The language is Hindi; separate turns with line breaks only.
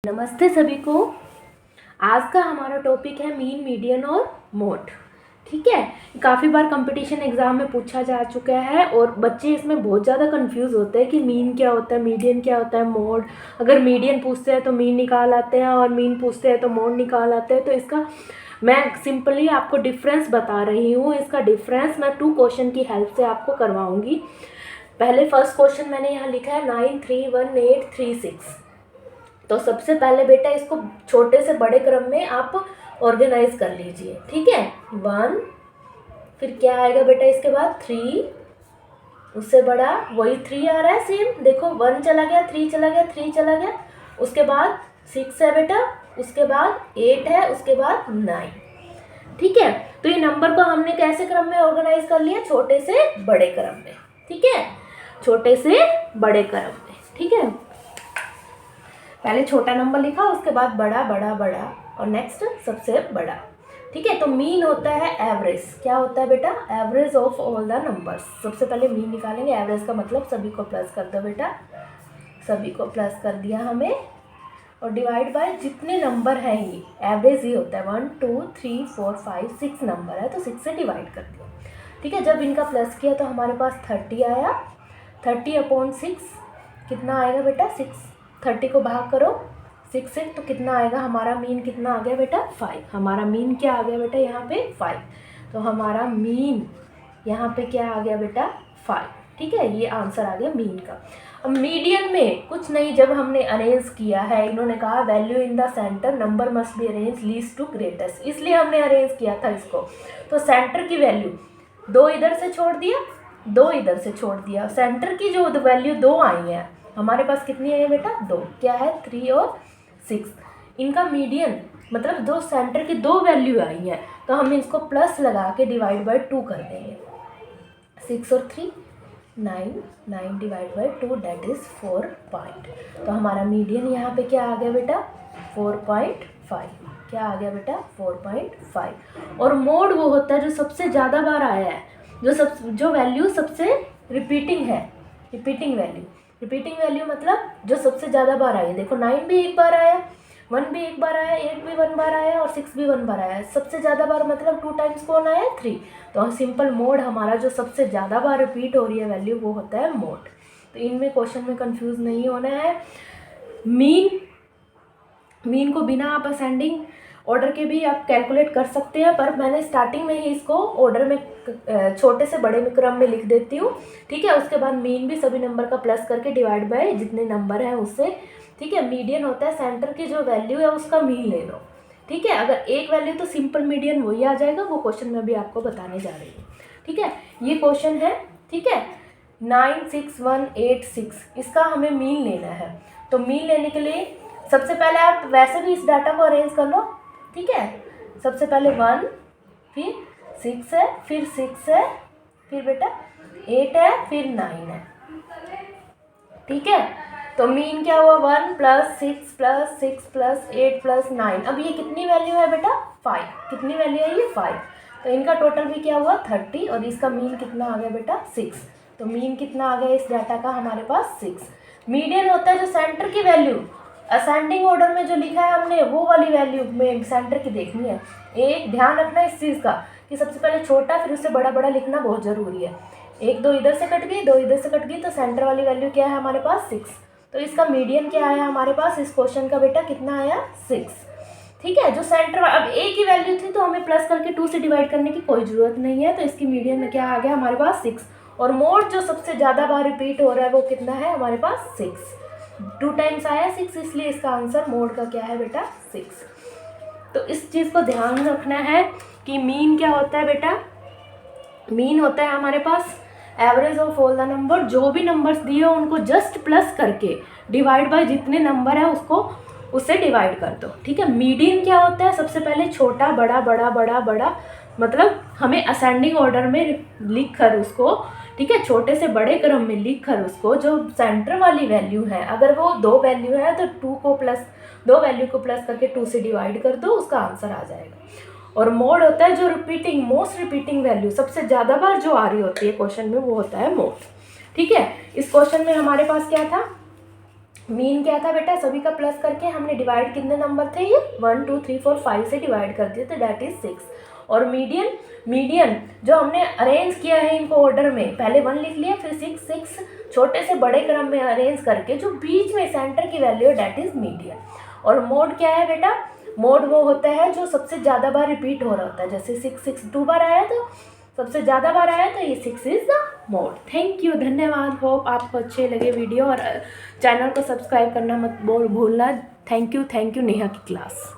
नमस्ते सभी को। आज का हमारा टॉपिक है मीन, मीडियन और मोड। ठीक है, काफ़ी बार कंपटीशन एग्ज़ाम में पूछा जा चुका है और बच्चे इसमें बहुत ज़्यादा कंफ्यूज होते हैं कि मीन क्या होता है, मीडियन क्या होता है, मोड। अगर मीडियन पूछते हैं तो मीन निकाल आते हैं और मीन पूछते हैं तो मोड निकाल आते हैं। तो इसका मैं सिंपली आपको डिफरेंस बता रही हूँ। इसका डिफरेंस मैं 2 क्वेश्चन की हेल्प से आपको करवाऊँगी। पहले फर्स्ट क्वेश्चन मैंने यहाँ लिखा है 931836। तो सबसे पहले बेटा इसको छोटे से बड़े क्रम में आप ऑर्गेनाइज कर लीजिए। ठीक है, 1, फिर क्या आएगा बेटा इसके बाद 3, उससे बड़ा वही 3 आ रहा है सेम। देखो 1 चला गया, 3 चला गया, 3 चला गया, उसके बाद 6 है बेटा, उसके बाद 8 है, उसके बाद 9। ठीक है, तो ये नंबर को हमने कैसे क्रम में ऑर्गेनाइज कर लिया? छोटे से बड़े क्रम में। ठीक है, छोटे से बड़े क्रम में। ठीक है, पहले छोटा नंबर लिखा, उसके बाद बड़ा बड़ा बड़ा और नेक्स्ट सबसे बड़ा। ठीक है, तो मीन होता है एवरेज। क्या होता है बेटा? Average of all the numbers. सबसे पहले मीन निकालेंगे। एवरेज का मतलब सभी को प्लस कर दो बेटा, सभी को प्लस कर दिया हमें, और डिवाइड बाय जितने नंबर हैं ही एवरेज ही होता है। 1 2 3 4 5 6 नंबर है तो 6 से डिवाइड कर दिया। ठीक है, जब इनका प्लस किया तो हमारे पास 30 आया। 30/6 कितना आएगा बेटा? 6। 30 को भाग करो 6 से तो कितना आएगा? हमारा मीन कितना आ गया बेटा? 5। हमारा मीन क्या आ गया बेटा यहाँ पे? 5। तो हमारा मीन यहाँ पे क्या आ गया बेटा? 5। ठीक है, ये आंसर आ गया मीन का। अब मीडियन में कुछ नहीं, जब हमने अरेंज किया है, इन्होंने कहा value in the centre number must be arrange least to greatest, इसलिए हमने अरेंज किया था इसको। तो सेंटर की वैल्यू 2 इधर से छोड़ दिया, 2 इधर से छोड़ दिया, सेंटर की जो वैल्यू 2 आई है हमारे पास, कितनी है बेटा? 2। क्या है? 3 और 6। इनका मीडियन मतलब दो सेंटर की 2 वैल्यू आई है तो हम इसको प्लस लगा के डिवाइड बाय 2 कर देंगे। 6 और 3 9, 9 divide by 2 that is 4 point. तो हमारा मीडियन यहाँ पे क्या आ गया बेटा? 4.5। क्या आ गया बेटा? 4.5। और मोड वो होता है जो सबसे ज़्यादा बार आया है, जो वैल्यू सबसे रिपीटिंग है, रिपीटिंग वैल्यू। रिपीटिंग वैल्यू मतलब जो सबसे ज़्यादा बार आई है। देखो 9 भी एक बार आया, 1 भी एक बार आया, 8 भी 1 बार आया और 6 भी 1 बार आया। सबसे ज़्यादा बार मतलब 2 टाइम्स कौन आया? 3। तो सिंपल मोड हमारा जो सबसे ज़्यादा बार रिपीट हो रही है वैल्यू वो होता है मोड। तो इनमें क्वेश्चन में कंफ्यूज नहीं होना है। मीन को बिना आप असेंडिंग ऑर्डर के भी आप कैलकुलेट कर सकते हैं, पर मैंने स्टार्टिंग में ही इसको ऑर्डर में छोटे से बड़े क्रम में लिख देती हूँ। ठीक है, उसके बाद मीन भी सभी नंबर का प्लस करके डिवाइड बाय जितने नंबर हैं उससे। ठीक है, मीडियन होता है सेंटर की जो वैल्यू है उसका मीन ले लो। ठीक है, अगर एक वैल्यू तो सिंपल मीडियन वही आ जाएगा, वो क्वेश्चन मैं भी आपको बताने जा रही हूँ। ठीक है, ये क्वेश्चन है। ठीक है, 96186 इसका हमें मीन लेना है। तो मीन लेने के लिए सबसे पहले आप वैसे भी इस डाटा को अरेंज कर लो। ठीक है, सबसे पहले 1, फिर 6 है, फिर 6 है, फिर बेटा 8 है, फिर 9 है। ठीक है, तो मीन क्या हुआ? 1 + 6 + 6 + 8 + 9। अब ये कितनी वैल्यू है बेटा? 5। कितनी वैल्यू है ये? 5। तो इनका टोटल भी क्या हुआ? 30 और इसका मीन कितना आ गया बेटा? 6। तो मीन कितना आ गया इस डाटा का हमारे पास? 6। मीडियन होता है जो सेंटर की वैल्यू असेंडिंग ऑर्डर में जो लिखा है हमने वो वाली वैल्यू में सेंटर की देखनी है। एक ध्यान रखना इस चीज़ का कि सबसे पहले छोटा फिर उससे बड़ा बड़ा लिखना बहुत ज़रूरी है। 1 2 इधर से कट गई, 2 इधर से कट गई, तो सेंटर वाली वैल्यू क्या है हमारे पास? 6। तो इसका मीडियन क्या आया हमारे पास इस क्वेश्चन का बेटा? कितना आया? 6। ठीक है, जो सेंटर अब एक ही वैल्यू थी तो हमें प्लस करके 2 से डिवाइड करने की कोई ज़रूरत नहीं है। तो इसकी मीडियन में क्या आ गया हमारे पास? 6। और मोड जो सबसे ज़्यादा बार रिपीट हो रहा है वो कितना है हमारे पास? 6। 2 टाइम्स आया 6, इसलिए इसका आंसर मोड का क्या है बेटा? 6। तो इस चीज़ को ध्यान रखना है कि मीन क्या होता है बेटा? मीन होता है हमारे पास average of all the number. जो भी नंबर्स दिए हो उनको जस्ट प्लस करके डिवाइड बाय जितने नंबर है उसको उससे डिवाइड कर दो। ठीक है, मीडियन क्या होता है? सबसे पहले छोटा बड़ा बड़ा बड़ा बड़ा मतलब हमें असेंडिंग ऑर्डर में लिख कर उसको, ठीक है, छोटे से बड़े क्रम में लिख कर उसको जो सेंटर वाली वैल्यू है, अगर वो 2 वैल्यू है तो 2 वैल्यू को प्लस करके 2 से डिवाइड कर दो, उसका आंसर आ जाएगा। और मोड होता है जो रिपीटिंग मोस्ट रिपीटिंग वैल्यू सबसे ज़्यादा बार जो आ रही होती है क्वेश्चन में वो होता है मोड। ठीक है, इस क्वेश्चन में हमारे पास क्या था? मीन क्या था बेटा, सभी का प्लस करके हमने डिवाइड, कितने नंबर थे ये, 1 2 3 4 5 से डिवाइड कर दिए तो डैट इज 6। और मीडियन, मीडियन जो हमने अरेंज किया है इनको ऑर्डर में, पहले 1 लिख लिया फिर 6 6 छोटे से बड़े क्रम में अरेंज करके जो बीच में सेंटर की वैल्यू है डैट इज मीडियन। और मोड क्या है बेटा, मोड वो होता है जो सबसे ज़्यादा बार रिपीट हो रहा होता है, जैसे 6 6 2 बार आया तो सबसे ज़्यादा बार आया तो ये 6 is the mode. Thank you, धन्यवाद। होप आपको अच्छे लगे वीडियो, और चैनल को सब्सक्राइब करना मत भूलना। थैंक यू नेहा की क्लास।